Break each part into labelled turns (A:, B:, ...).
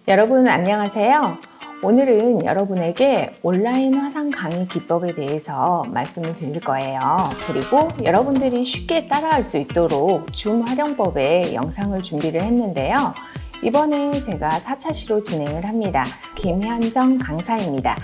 A: 여러분 안녕하세요. 오늘은 여러분에게 온라인 화상 강의 기법에 대해서 말씀을 드릴 거예요. 그리고 여러분들이 쉽게 따라할 수 있도록 줌 활용법의 영상을 준비를 했는데요. 이번에 제가 4차 시로 진행을 합니다. 김현정 강사입니다.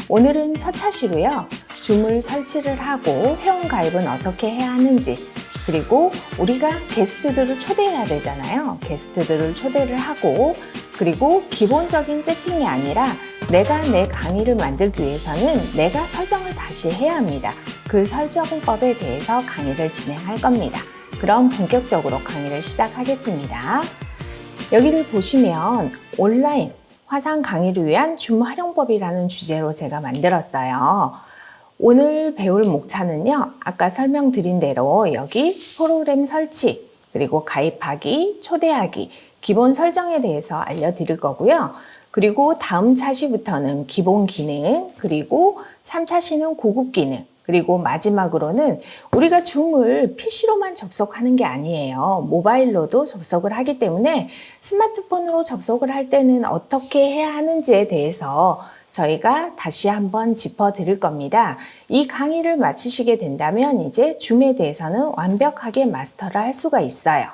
A: 오늘은 첫 차시로요. 줌을 설치를 하고 회원 가입은 어떻게 해야 하는지, 그리고 우리가 게스트들을 초대해야 되잖아요. 게스트들을 초대를 하고, 그리고 기본적인 세팅이 아니라 내가 내 강의를 만들기 위해서는 내가 설정을 다시 해야 합니다. 그 설정법에 대해서 강의를 진행할 겁니다. 그럼 본격적으로 강의를 시작하겠습니다. 여기를 보시면 온라인 화상 강의를 위한 줌 활용법이라는 주제로 제가 만들었어요. 오늘 배울 목차는요, 아까 설명드린 대로 여기 프로그램 설치, 그리고 가입하기, 초대하기, 기본 설정에 대해서 알려드릴 거고요. 그리고 다음 차시부터는 기본 기능, 그리고 3차시는 고급 기능, 그리고 마지막으로는 우리가 줌을 PC로만 접속하는 게 아니에요. 모바일로도 접속을 하기 때문에 스마트폰으로 접속을 할 때는 어떻게 해야 하는지에 대해서 저희가 다시 한번 짚어드릴 겁니다. 이 강의를 마치시게 된다면 이제 줌에 대해서는 완벽하게 마스터를 할 수가 있어요.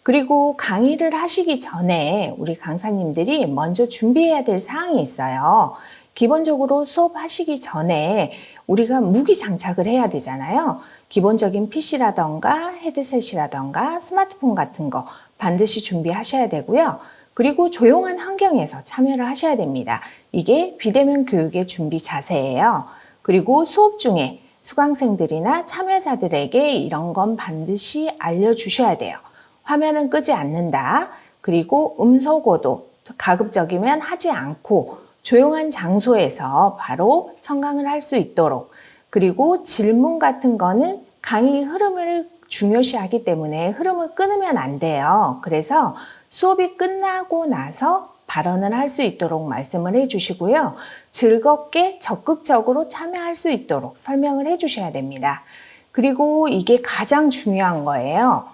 A: 그리고 강의를 하시기 전에 우리 강사님들이 먼저 준비해야 될 사항이 있어요. 기본적으로 수업하시기 전에 우리가 무기 장착을 해야 되잖아요. 기본적인 PC라던가 헤드셋이라던가 스마트폰 같은 거 반드시 준비하셔야 되고요. 그리고 조용한 환경에서 참여를 하셔야 됩니다. 이게 비대면 교육의 준비 자세예요. 그리고 수업 중에 수강생들이나 참여자들에게 이런 건 반드시 알려주셔야 돼요. 화면은 끄지 않는다. 그리고 음소거도 가급적이면 하지 않고 조용한 장소에서 바로 청강을 할 수 있도록, 그리고 질문 같은 거는 강의 흐름을 중요시하기 때문에 흐름을 끊으면 안 돼요. 그래서 수업이 끝나고 나서 발언을 할 수 있도록 말씀을 해주시고요. 즐겁게 적극적으로 참여할 수 있도록 설명을 해주셔야 됩니다. 그리고 이게 가장 중요한 거예요.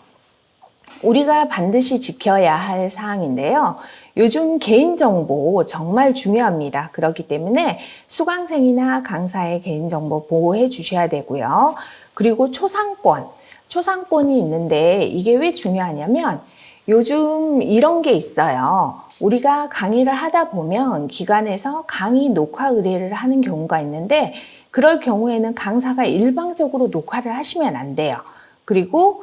A: 우리가 반드시 지켜야 할 사항인데요. 요즘 개인정보 정말 중요합니다. 그렇기 때문에 수강생이나 강사의 개인정보 보호해 주셔야 되고요. 그리고 초상권이 있는데 이게 왜 중요하냐면 요즘 이런 게 있어요. 우리가 강의를 하다 보면 기관에서 강의 녹화 의뢰를 하는 경우가 있는데 그럴 경우에는 강사가 일방적으로 녹화를 하시면 안 돼요. 그리고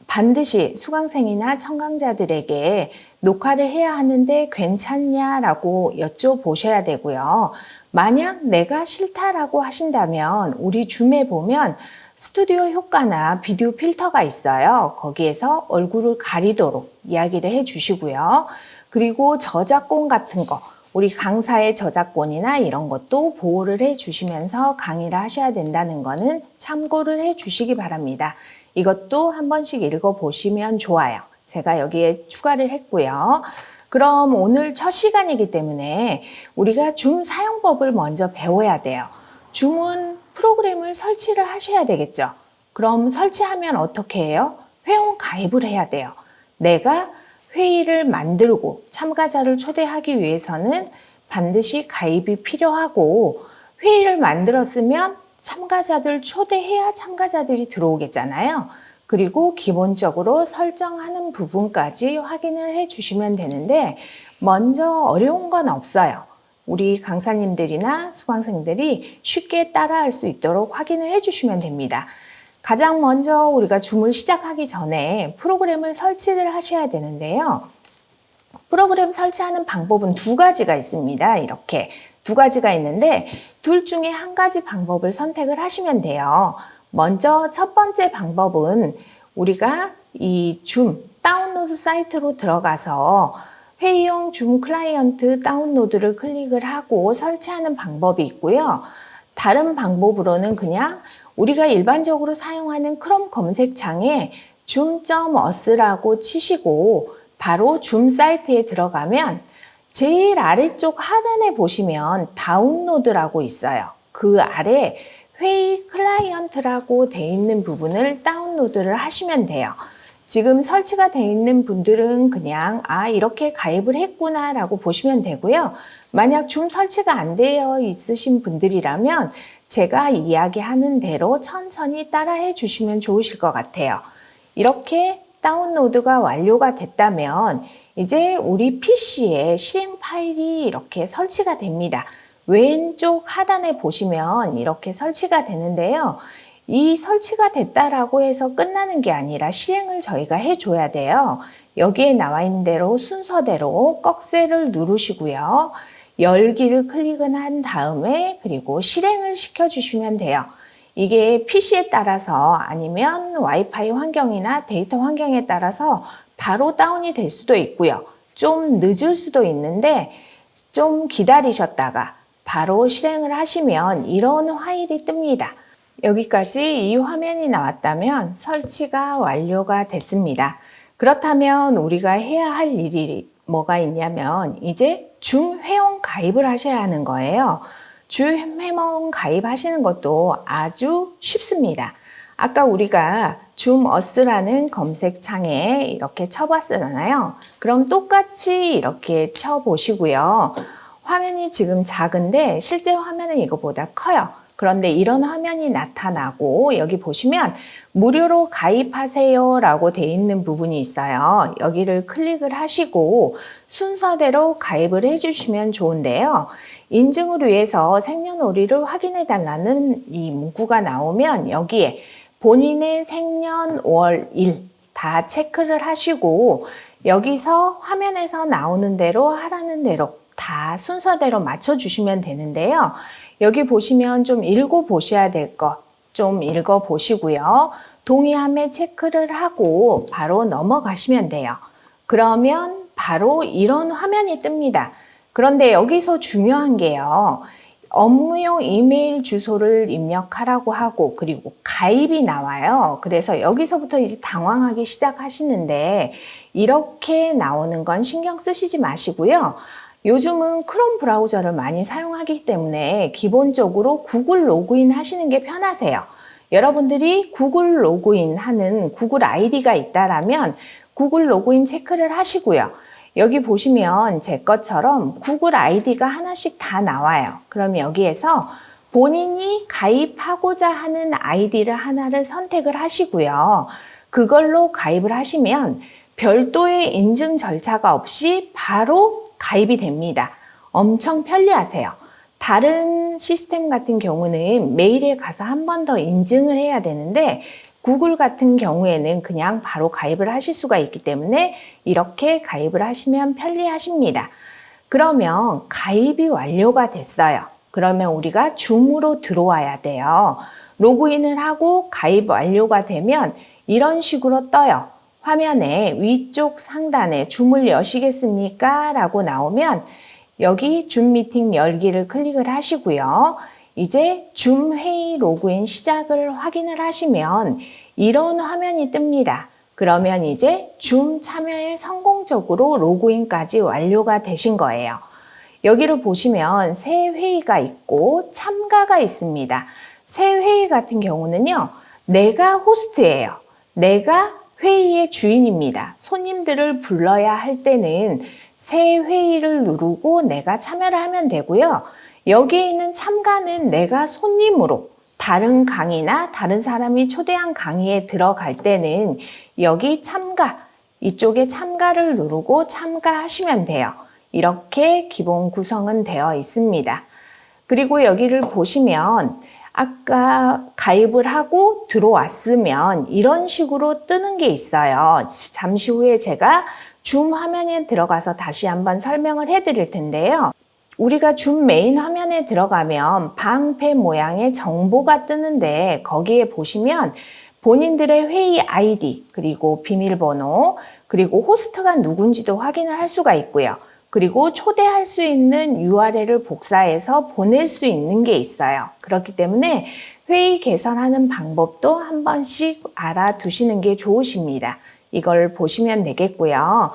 A: 반드시 수강생이나 청강자들에게 녹화를 해야 하는데 괜찮냐라고 여쭤보셔야 되고요. 만약 내가 싫다라고 하신다면 우리 줌에 보면 스튜디오 효과나 비디오 필터가 있어요. 거기에서 얼굴을 가리도록 이야기를 해주시고요. 그리고 저작권 같은 거, 우리 강사의 저작권이나 이런 것도 보호를 해주시면서 강의를 하셔야 된다는 거는 참고를 해주시기 바랍니다. 이것도 한 번씩 읽어보시면 좋아요. 제가 여기에 추가를 했고요. 그럼 오늘 첫 시간이기 때문에 우리가 줌 사용법을 먼저 배워야 돼요. 줌은 프로그램을 설치를 하셔야 되겠죠. 그럼 설치하면 어떻게 해요? 회원 가입을 해야 돼요. 내가 회의를 만들고 참가자를 초대하기 위해서는 반드시 가입이 필요하고, 회의를 만들었으면 참가자들 초대해야 참가자들이 들어오겠잖아요. 그리고 기본적으로 설정하는 부분까지 확인을 해주시면 되는데 먼저 어려운 건 없어요. 우리 강사님들이나 수강생들이 쉽게 따라할 수 있도록 확인을 해주시면 됩니다. 가장 먼저 우리가 줌을 시작하기 전에 프로그램을 설치를 하셔야 되는데요. 프로그램 설치하는 방법은 두 가지가 있습니다. 이렇게 두 가지가 있는데 둘 중에 한 가지 방법을 선택을 하시면 돼요. 먼저 첫 번째 방법은 우리가 이 줌 다운로드 사이트로 들어가서 회의용 줌 클라이언트 다운로드를 클릭을 하고 설치하는 방법이 있고요. 다른 방법으로는 그냥 우리가 일반적으로 사용하는 크롬 검색창에 zoom.us라고 치시고 바로 줌 사이트에 들어가면 제일 아래쪽 하단에 보시면 다운로드라고 있어요. 그 아래 회의 클라이언트라고 돼 있는 부분을 다운로드를 하시면 돼요. 지금 설치가 되어 있는 분들은 그냥 이렇게 가입을 했구나 라고 보시면 되고요. 만약 줌 설치가 안 되어 있으신 분들이라면 제가 이야기하는 대로 천천히 따라해 주시면 좋으실 것 같아요. 이렇게 다운로드가 완료가 됐다면 이제 우리 PC에 실행 파일이 이렇게 설치가 됩니다. 왼쪽 하단에 보시면 이렇게 설치가 되는데요. 이 설치가 됐다라고 해서 끝나는 게 아니라 실행을 저희가 해줘야 돼요. 여기에 나와 있는 대로 순서대로 꺽쇠를 누르시고요. 열기를 클릭한 다음에 그리고 실행을 시켜주시면 돼요. 이게 PC에 따라서 아니면 와이파이 환경이나 데이터 환경에 따라서 바로 다운이 될 수도 있고요. 좀 늦을 수도 있는데 좀 기다리셨다가 바로 실행을 하시면 이런 화일이 뜹니다. 여기까지 이 화면이 나왔다면 설치가 완료가 됐습니다. 그렇다면 우리가 해야 할 일이 뭐가 있냐면 이제 줌 회원 가입을 하셔야 하는 거예요. 줌 회원 가입하시는 것도 아주 쉽습니다. 아까 우리가 줌어스라는 검색창에 이렇게 쳐봤잖아요. 그럼 똑같이 이렇게 쳐보시고요. 화면이 지금 작은데 실제 화면은 이거보다 커요. 그런데 이런 화면이 나타나고 여기 보시면 무료로 가입하세요 라고 되어 있는 부분이 있어요. 여기를 클릭을 하시고 순서대로 가입을 해주시면 좋은데요. 인증을 위해서 생년월일을 확인해 달라는 이 문구가 나오면 여기에 본인의 생년월일 다 체크를 하시고 여기서 화면에서 나오는 대로 하라는 대로 다 순서대로 맞춰주시면 되는데요. 여기 보시면 좀 읽어보셔야 될 것 좀 읽어보시고요. 동의함에 체크를 하고 바로 넘어가시면 돼요. 그러면 바로 이런 화면이 뜹니다. 그런데 여기서 중요한 게요. 업무용 이메일 주소를 입력하라고 하고 그리고 가입이 나와요. 그래서 여기서부터 이제 당황하기 시작하시는데 이렇게 나오는 건 신경 쓰시지 마시고요. 요즘은 크롬 브라우저를 많이 사용하기 때문에 기본적으로 구글 로그인 하시는 게 편하세요. 여러분들이 구글 로그인 하는 구글 아이디가 있다라면 구글 로그인 체크를 하시고요. 여기 보시면 제 것처럼 구글 아이디가 하나씩 다 나와요. 그럼 여기에서 본인이 가입하고자 하는 아이디를 하나를 선택을 하시고요. 그걸로 가입을 하시면 별도의 인증 절차가 없이 바로 가입이 됩니다. 엄청 편리하세요. 다른 시스템 같은 경우는 메일에 가서 한 번 더 인증을 해야 되는데 구글 같은 경우에는 그냥 바로 가입을 하실 수가 있기 때문에 이렇게 가입을 하시면 편리하십니다. 그러면 가입이 완료가 됐어요. 그러면 우리가 줌으로 들어와야 돼요. 로그인을 하고 가입 완료가 되면 이런 식으로 떠요. 화면에 위쪽 상단에 줌을 여시겠습니까? 라고 나오면 여기 줌 미팅 열기를 클릭을 하시고요. 이제 줌 회의 로그인 시작을 확인을 하시면 이런 화면이 뜹니다. 그러면 이제 줌 참여에 성공적으로 로그인까지 완료가 되신 거예요. 여기를 보시면 새 회의가 있고 참가가 있습니다. 새 회의 같은 경우는요. 내가 호스트예요. 내가 회의의 주인입니다. 손님들을 불러야 할 때는 새 회의를 누르고 내가 참여를 하면 되고요. 여기에 있는 참가는 내가 손님으로 다른 강의나 다른 사람이 초대한 강의에 들어갈 때는 여기 참가, 이쪽에 참가를 누르고 참가하시면 돼요. 이렇게 기본 구성은 되어 있습니다. 그리고 여기를 보시면 아까 가입을 하고 들어왔으면 이런 식으로 뜨는 게 있어요. 잠시 후에 제가 줌 화면에 들어가서 다시 한번 설명을 해드릴 텐데요. 우리가 줌 메인 화면에 들어가면 방패 모양의 정보가 뜨는데 거기에 보시면 본인들의 회의 아이디 그리고 비밀번호 그리고 호스트가 누군지도 확인을 할 수가 있고요. 그리고 초대할 수 있는 URL을 복사해서 보낼 수 있는 게 있어요. 그렇기 때문에 회의 개설하는 방법도 한 번씩 알아두시는 게 좋으십니다. 이걸 보시면 되겠고요.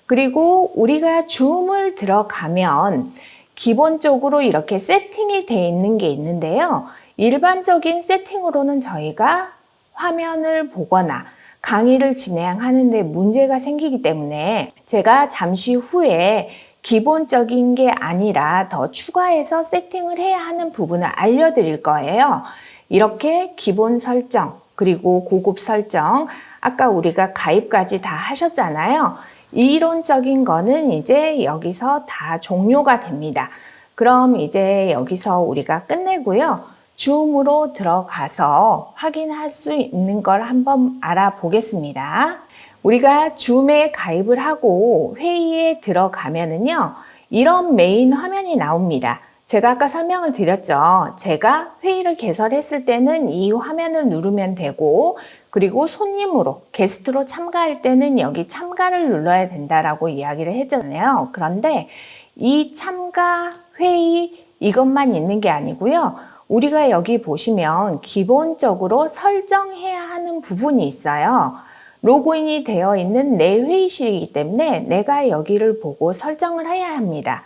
A: 그리고 우리가 줌을 들어가면 기본적으로 이렇게 세팅이 되어 있는 게 있는데요. 일반적인 세팅으로는 저희가 화면을 보거나 강의를 진행하는데 문제가 생기기 때문에 제가 잠시 후에 기본적인 게 아니라 더 추가해서 세팅을 해야 하는 부분을 알려드릴 거예요. 이렇게 기본 설정, 그리고 고급 설정, 아까 우리가 가입까지 다 하셨잖아요. 이론적인 거는 이제 여기서 다 종료가 됩니다. 그럼 이제 여기서 우리가 끝내고요. 줌으로 들어가서 확인할 수 있는 걸 한번 알아보겠습니다. 우리가 줌에 가입을 하고 회의에 들어가면은요, 이런 메인 화면이 나옵니다. 제가 아까 설명을 드렸죠. 제가 회의를 개설했을 때는 이 화면을 누르면 되고, 그리고 손님으로, 게스트로 참가할 때는 여기 참가를 눌러야 된다라고 이야기를 했잖아요. 그런데 이 참가, 회의 이것만 있는 게 아니고요. 우리가 여기 보시면 기본적으로 설정해야 하는 부분이 있어요. 로그인이 되어 있는 내 회의실이기 때문에 내가 여기를 보고 설정을 해야 합니다.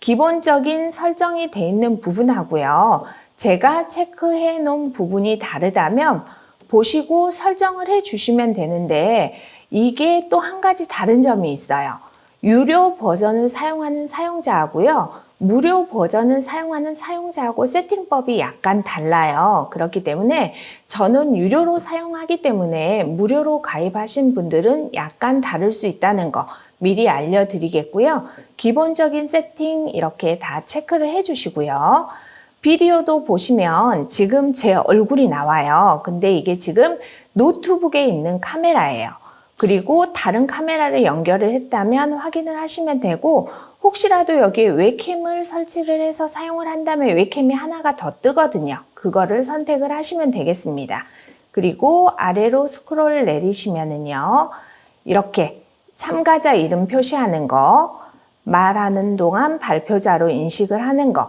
A: 기본적인 설정이 되어 있는 부분하고요. 제가 체크해 놓은 부분이 다르다면 보시고 설정을 해 주시면 되는데 이게 또 한 가지 다른 점이 있어요. 유료 버전을 사용하는 사용자하고요. 무료 버전을 사용하는 사용자하고 세팅법이 약간 달라요. 그렇기 때문에 저는 유료로 사용하기 때문에 무료로 가입하신 분들은 약간 다를 수 있다는 거 미리 알려드리겠고요. 기본적인 세팅 이렇게 다 체크를 해주시고요. 비디오도 보시면 지금 제 얼굴이 나와요. 근데 이게 지금 노트북에 있는 카메라예요. 그리고 다른 카메라를 연결을 했다면 확인을 하시면 되고 혹시라도 여기에 웹캠을 설치를 해서 사용을 한다면 웹캠이 하나가 더 뜨거든요. 그거를 선택을 하시면 되겠습니다. 그리고 아래로 스크롤 내리시면은요. 이렇게 참가자 이름 표시하는 거, 말하는 동안 발표자로 인식을 하는 거,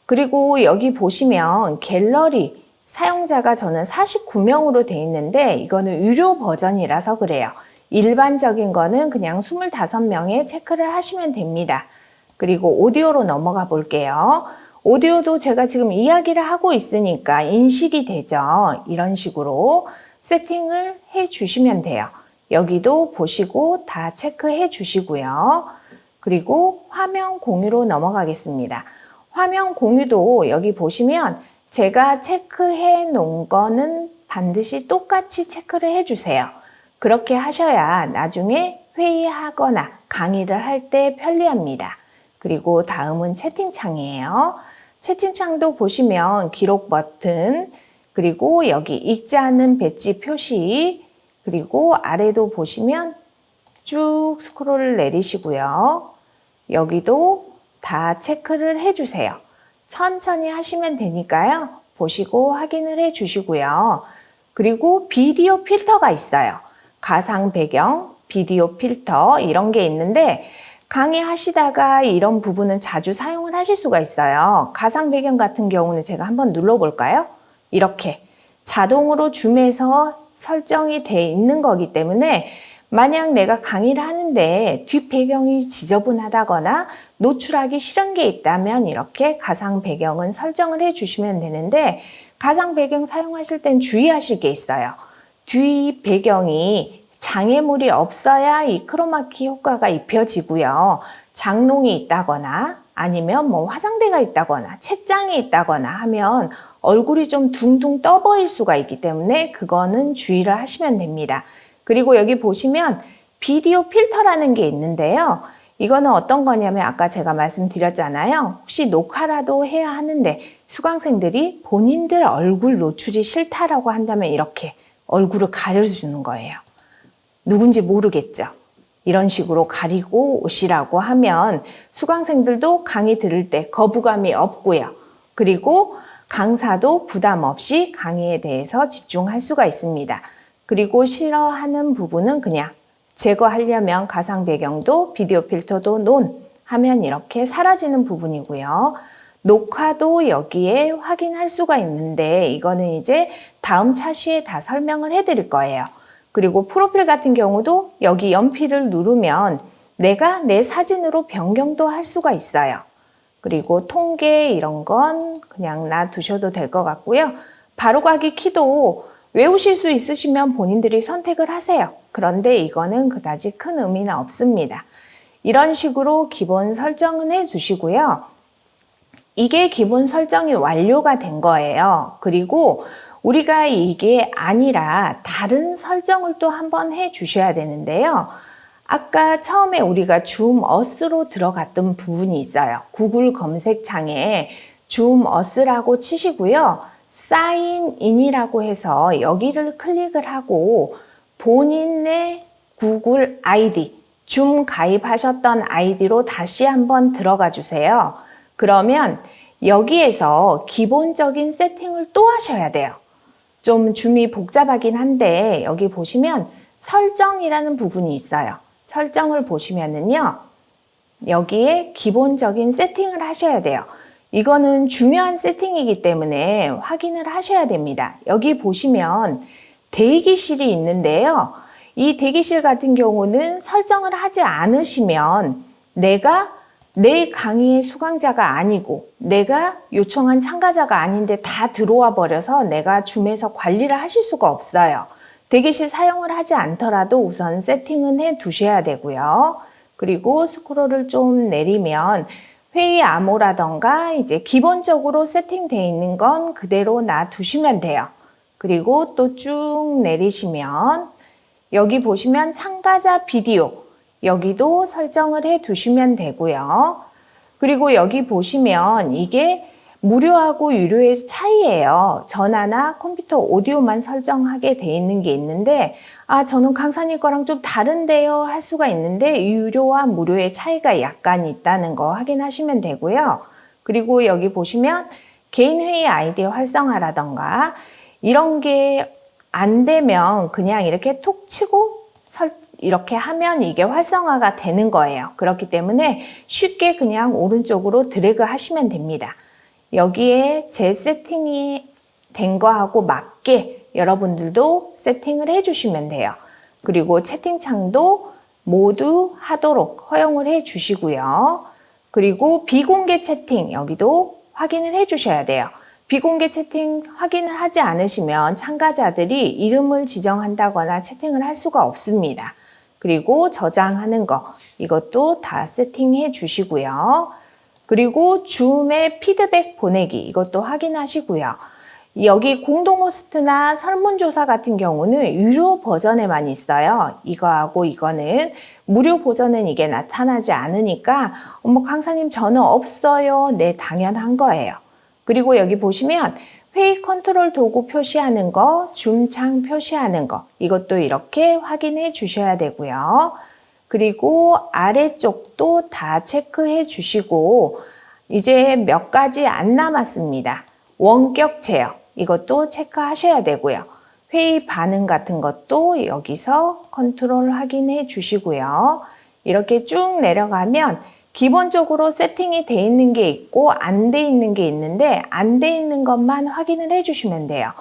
A: 그리고 여기 보시면 갤러리 사용자가 저는 49명으로 돼 있는데 이거는 유료 버전이라서 그래요. 일반적인 거는 그냥 25명에 체크를 하시면 됩니다. 그리고 오디오로 넘어가 볼게요. 오디오도 제가 지금 이야기를 하고 있으니까 인식이 되죠. 이런 식으로 세팅을 해 주시면 돼요. 여기도 보시고 다 체크해 주시고요. 그리고 화면 공유로 넘어가겠습니다. 화면 공유도 여기 보시면 제가 체크해 놓은 거는 반드시 똑같이 체크를 해 주세요. 그렇게 하셔야 나중에 회의하거나 강의를 할 때 편리합니다. 그리고 다음은 채팅창이에요. 채팅창도 보시면 기록 버튼, 그리고 여기 읽지 않는 배지 표시, 그리고 아래도 보시면 쭉 스크롤을 내리시고요. 여기도 다 체크를 해주세요. 천천히 하시면 되니까요. 보시고 확인을 해주시고요. 그리고 비디오 필터가 있어요. 가상 배경, 비디오 필터 이런 게 있는데 강의하시다가 이런 부분은 자주 사용을 하실 수가 있어요. 가상 배경 같은 경우는 제가 한번 눌러볼까요? 이렇게 자동으로 줌에서 설정이 돼 있는 거기 때문에 만약 내가 강의를 하는데 뒷 배경이 지저분하다거나 노출하기 싫은 게 있다면 이렇게 가상 배경은 설정을 해 주시면 되는데 가상 배경 사용하실 땐 주의하실 게 있어요. 뒤 배경이 장애물이 없어야 이 크로마키 효과가 입혀지고요. 장롱이 있다거나 아니면 뭐 화장대가 있다거나 책장이 있다거나 하면 얼굴이 좀 둥둥 떠 보일 수가 있기 때문에 그거는 주의를 하시면 됩니다. 그리고 여기 보시면 비디오 필터라는 게 있는데요. 이거는 어떤 거냐면 아까 제가 말씀드렸잖아요. 혹시 녹화라도 해야 하는데 수강생들이 본인들 얼굴 노출이 싫다라고 한다면 이렇게 얼굴을 가려주는 거예요. 누군지 모르겠죠. 이런 식으로 가리고 오시라고 하면 수강생들도 강의 들을 때 거부감이 없고요. 그리고 강사도 부담 없이 강의에 대해서 집중할 수가 있습니다. 그리고 싫어하는 부분은 그냥 제거하려면 가상 배경도 비디오 필터도 논 하면 이렇게 사라지는 부분이고요. 녹화도 여기에 확인할 수가 있는데 이거는 이제 다음 차시에 다 설명을 해드릴 거예요. 그리고 프로필 같은 경우도 여기 연필을 누르면 내가 내 사진으로 변경도 할 수가 있어요. 그리고 통계 이런 건 그냥 놔두셔도 될 것 같고요. 바로가기 키도 외우실 수 있으시면 본인들이 선택을 하세요. 그런데 이거는 그다지 큰 의미는 없습니다. 이런 식으로 기본 설정은 해주시고요. 이게 기본 설정이 완료가 된 거예요. 그리고 우리가 이게 아니라 다른 설정을 또 한번 해 주셔야 되는데요. 아까 처음에 우리가 줌어스로 들어갔던 부분이 있어요. 구글 검색창에 줌어스라고 치시고요. 사인인이라고 해서 여기를 클릭을 하고 본인의 구글 아이디, 줌 가입하셨던 아이디로 다시 한번 들어가 주세요. 그러면 여기에서 기본적인 세팅을 또 하셔야 돼요. 좀 줌이 복잡하긴 한데 여기 보시면 설정이라는 부분이 있어요. 설정을 보시면은요. 여기에 기본적인 세팅을 하셔야 돼요. 이거는 중요한 세팅이기 때문에 확인을 하셔야 됩니다. 여기 보시면 대기실이 있는데요. 이 대기실 같은 경우는 설정을 하지 않으시면 내가 내 강의의 수강자가 아니고 내가 요청한 참가자가 아닌데 다 들어와 버려서 내가 줌에서 관리를 하실 수가 없어요. 대기실 사용을 하지 않더라도 우선 세팅은 해 두셔야 되고요. 그리고 스크롤을 좀 내리면 회의 암호라던가 이제 기본적으로 세팅되어 있는 건 그대로 놔두시면 돼요. 그리고 또 쭉 내리시면 여기 보시면 참가자 비디오 여기도 설정을 해 두시면 되고요. 그리고 여기 보시면 이게 무료하고 유료의 차이예요. 전화나 컴퓨터 오디오만 설정하게 돼 있는 게 있는데 저는 강사님 거랑 좀 다른데요 할 수가 있는데 유료와 무료의 차이가 약간 있다는 거 확인하시면 되고요. 그리고 여기 보시면 개인 회의 아이디 활성화라던가 이런 게 안 되면 그냥 이렇게 톡 치고 이렇게 하면 이게 활성화가 되는 거예요. 그렇기 때문에 쉽게 그냥 오른쪽으로 드래그 하시면 됩니다. 여기에 제 세팅이 된 거하고 맞게 여러분들도 세팅을 해주시면 돼요. 그리고 채팅창도 모두 하도록 허용을 해 주시고요. 그리고 비공개 채팅 여기도 확인을 해 주셔야 돼요. 비공개 채팅 확인을 하지 않으시면 참가자들이 이름을 지정한다거나 채팅을 할 수가 없습니다. 그리고 저장하는 거 이것도 다 세팅해 주시고요. 그리고 줌의 피드백 보내기 이것도 확인하시고요. 여기 공동 호스트나 설문조사 같은 경우는 유료 버전에만 있어요. 이거하고 이거는 무료 버전은 이게 나타나지 않으니까 강사님 저는 없어요. 네, 당연한 거예요. 그리고 여기 보시면 회의 컨트롤 도구 표시하는 거, 줌창 표시하는 거 이것도 이렇게 확인해 주셔야 되고요. 그리고 아래쪽도 다 체크해 주시고 이제 몇 가지 안 남았습니다. 원격 제어 이것도 체크하셔야 되고요. 회의 반응 같은 것도 여기서 컨트롤 확인해 주시고요. 이렇게 쭉 내려가면 기본적으로 세팅이 돼 있는 게 있고 안 돼 있는 게 있는데 안 돼 있는 것만 확인을 해 주시면 돼요.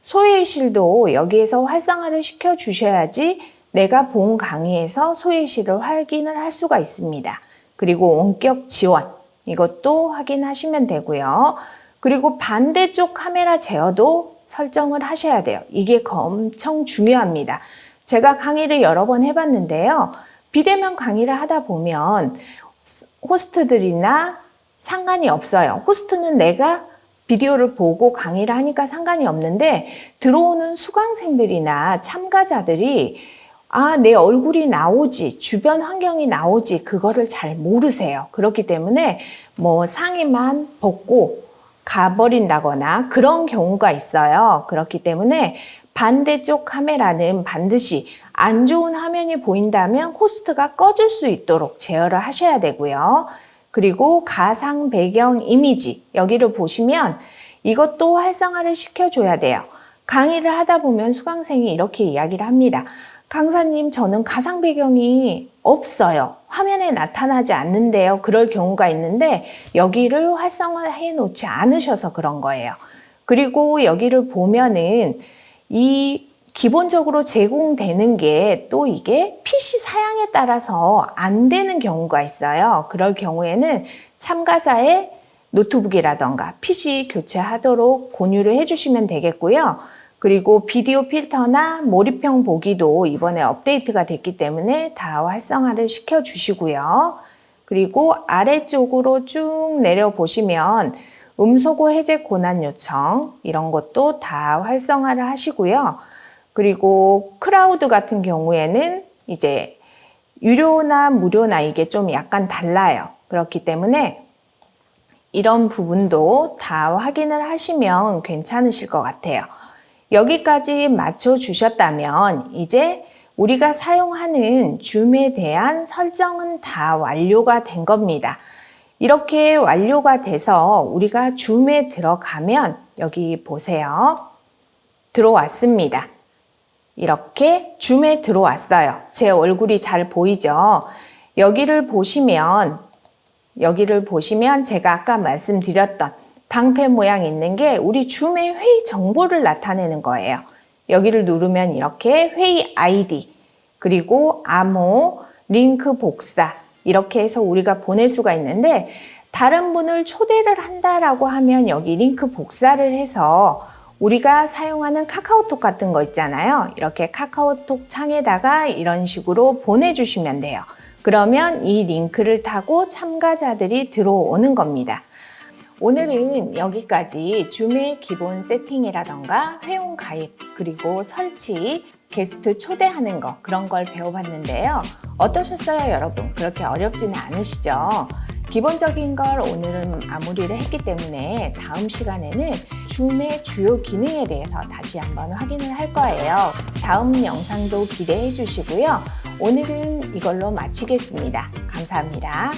A: 소회의실도 여기에서 활성화를 시켜 주셔야지 내가 본 강의에서 소회의실을 확인을 할 수가 있습니다. 그리고 원격 지원 이것도 확인하시면 되고요. 그리고 반대쪽 카메라 제어도 설정을 하셔야 돼요. 이게 엄청 중요합니다. 제가 강의를 여러 번 해봤는데요. 비대면 강의를 하다 보면 호스트들이나 상관이 없어요. 호스트는 내가 비디오를 보고 강의를 하니까 상관이 없는데 들어오는 수강생들이나 참가자들이 내 얼굴이 나오지, 주변 환경이 나오지 그거를 잘 모르세요. 그렇기 때문에 상의만 벗고 가버린다거나 그런 경우가 있어요. 그렇기 때문에 반대쪽 카메라는 반드시 안 좋은 화면이 보인다면 호스트가 꺼질 수 있도록 제어를 하셔야 되고요. 그리고 가상 배경 이미지 여기를 보시면 이것도 활성화를 시켜줘야 돼요. 강의를 하다 보면 수강생이 이렇게 이야기를 합니다. 강사님 저는 가상 배경이 없어요. 화면에 나타나지 않는데요. 그럴 경우가 있는데 여기를 활성화해 놓지 않으셔서 그런 거예요. 그리고 여기를 보면은 이 기본적으로 제공되는 게 또 이게 PC 사양에 따라서 안 되는 경우가 있어요. 그럴 경우에는 참가자의 노트북이라던가 PC 교체하도록 권유를 해주시면 되겠고요. 그리고 비디오 필터나 몰입형 보기도 이번에 업데이트가 됐기 때문에 다 활성화를 시켜 주시고요. 그리고 아래쪽으로 쭉 내려보시면 음소거 해제 권한 요청 이런 것도 다 활성화를 하시고요. 그리고 크라우드 같은 경우에는 이제 유료나 무료나 이게 좀 약간 달라요. 그렇기 때문에 이런 부분도 다 확인을 하시면 괜찮으실 것 같아요. 여기까지 맞춰 주셨다면 이제 우리가 사용하는 줌에 대한 설정은 다 완료가 된 겁니다. 이렇게 완료가 돼서 우리가 줌에 들어가면 여기 보세요. 들어왔습니다. 이렇게 줌에 들어왔어요. 제 얼굴이 잘 보이죠? 여기를 보시면 제가 아까 말씀드렸던 방패 모양 있는 게 우리 줌의 회의 정보를 나타내는 거예요. 여기를 누르면 이렇게 회의 아이디, 그리고 암호, 링크 복사 이렇게 해서 우리가 보낼 수가 있는데 다른 분을 초대를 한다라고 하면 여기 링크 복사를 해서 우리가 사용하는 카카오톡 같은 거 있잖아요. 이렇게 카카오톡 창에다가 이런 식으로 보내주시면 돼요. 그러면 이 링크를 타고 참가자들이 들어오는 겁니다. 오늘은 여기까지 줌의 기본 세팅이라던가 회원 가입, 그리고 설치, 게스트 초대하는 거 그런 걸 배워봤는데요. 어떠셨어요, 여러분? 그렇게 어렵지는 않으시죠? 기본적인 걸 오늘은 마무리를 했기 때문에 다음 시간에는 줌의 주요 기능에 대해서 다시 한번 확인을 할 거예요. 다음 영상도 기대해 주시고요. 오늘은 이걸로 마치겠습니다. 감사합니다.